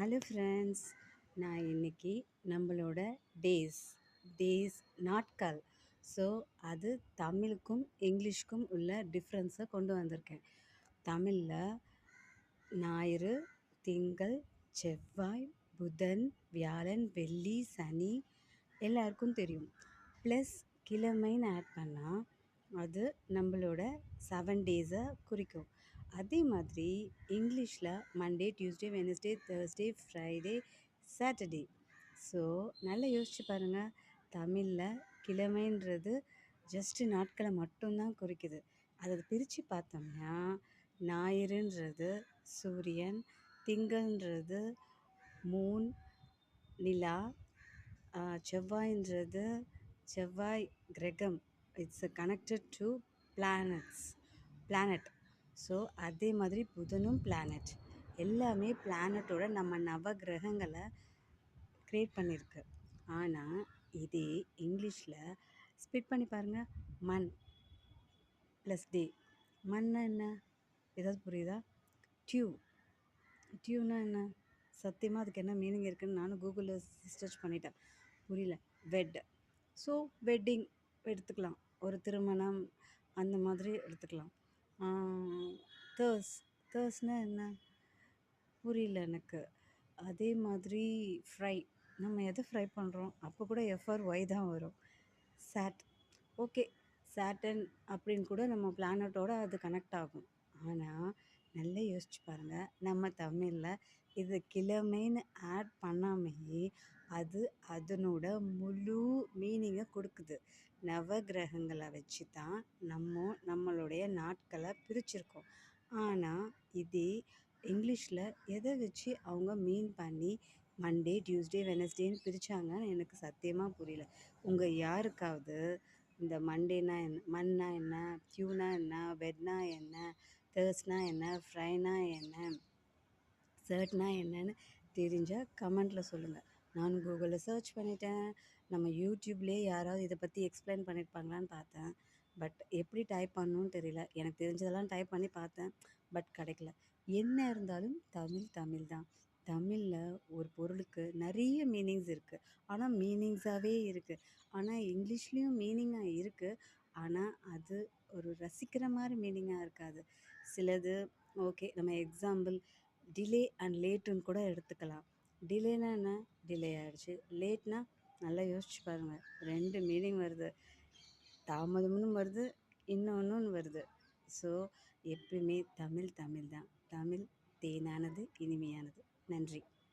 Hello friends, நான் இன்னைக்கு நம்மளோட டேஸ் டேஸ் நாட்கள். ஸோ அது தமிழுக்கும் இங்கிலீஷ்க்கும் உள்ள டிஃப்ரென்ஸை கொண்டு வந்திருக்கேன். தமிழில் ஞாயிறு, திங்கள், செவ்வாய், புதன், வியாழன், வெள்ளி, சனி எல்லாருக்கும் தெரியும். ப்ளஸ் கிழமைன்னு ஆட் பண்ணால் அது நம்மளோட 7 டேஸை குறிக்கும். அதே மாதிரி இங்கிலீஷில் Monday, Tuesday, Wednesday, Thursday, Friday, Saturday. So நல்லா யோசிச்சு பாருங்கள், தமிழில் கிழமைன்றது ஜஸ்ட்டு நாட்களை மட்டும்தான் குறிக்குது. அதை பிரித்து பார்த்தோம்னா ஞாயிறுன்றது சூரியன், திங்கள்ன்றது மூன், நிலா, செவ்வாய்ன்றது செவ்வாய் கிரகம். It's connected to planet. So அதே மாதிரி புதனும் பிளானட். எல்லாமே பிளானட்டோட நம்ம நவ கிரகங்களை க்ரியேட் பண்ணியிருக்கு. ஆனால் இதே இங்கிலீஷில் ஸ்பிட் பண்ணி பாருங்கள், மன் ப்ளஸ் டே. மன்னா என்ன, ஏதாவது புரியுதா? டியூனா என்ன? சத்தியமாக அதுக்கு என்ன மீனிங் இருக்குதுன்னு நானும் கூகுளில் சர்ச் பண்ணிட்டேன், புரியல. ஸோ வெட்டிங் எடுத்துக்கலாம், ஒரு திருமணம் அந்த மாதிரி எடுத்துக்கலாம். தேர்ஸ்னா என்ன புரியல எனக்கு. அதே மாதிரி ஃப்ரை, நம்ம எதை ஃப்ரை பண்ணுறோம் அப்போ கூட FRY தான் வரும். ஓகே, சாட்டன் அப்படின்னு கூட நம்ம பிளானட்டோட அது கனெக்ட் ஆகும். ஆனால் நல்லா யோசிச்சு பாருங்கள், நம்ம தமிழில் இது கிழமைன்னு ஆட் பண்ணாமையே அது அதனோட முழு மீனிங்கை கொடுக்குது. நவகிரகங்களை வச்சு தான் நம்மளுடைய நாட்களை பிரிச்சிருக்கோம். ஆனால் இதே இங்கிலீஷில் எதை வச்சு அவங்க மீன் பண்ணி மண்டே, டியூஸ்டே, வெனஸ்டேன்னு பிரித்தாங்கன்னு எனக்கு சத்தியமாக புரியல. உங்கள் யாருக்காவது இந்த மண்டேனா என்ன, மன்னா என்ன, டியூனா என்ன, வெட்னா என்ன, தேர்ஸ்னா என்ன, ஃப்ரைனா என்ன, சர்ட்னா என்னன்னு தெரிஞ்சால் கமெண்ட்டில் சொல்லுங்கள். நானும் கூகுளில் சர்ச் பண்ணிட்டேன், நம்ம யூடியூப்லேயே யாராவது இதை பற்றி எக்ஸ்பிளைன் பண்ணியிருப்பாங்களான்னு பார்த்தேன். பட் எப்படி டைப் பண்ணணும்னு தெரியல. எனக்கு தெரிஞ்சதெல்லாம் டைப் பண்ணி பார்த்தேன், பட் கிடைக்கல. என்ன இருந்தாலும் தமிழ் தான். தமிழில் ஒரு பொருளுக்கு நிறைய மீனிங்ஸ் இருக்குது, ஆனால் மீனிங்ஸாகவே இருக்குது. ஆனால் இங்கிலீஷ்லேயும் மீனிங்காக இருக்குது, ஆனால் அது ஒரு ரசிக்கிற மாதிரி மீனிங்காக இருக்காது. சிலது ஓகே, நம்ம எக்ஸாம்பிள் டிலே அண்ட் லேட்டுன்னு கூட எடுத்துக்கலாம். டிலேனா என்ன, டிலே ஆகிடுச்சு. லேட்னா நல்லா யோசிச்சு பாருங்கள், 2 மீனிங் வருது. தாமதம்னு வருது, இன்னொன்று வருது. ஸோ எப்பயுமே தமிழ் தான். தமிழ் தேனானது, இனிமையானது. நன்றி.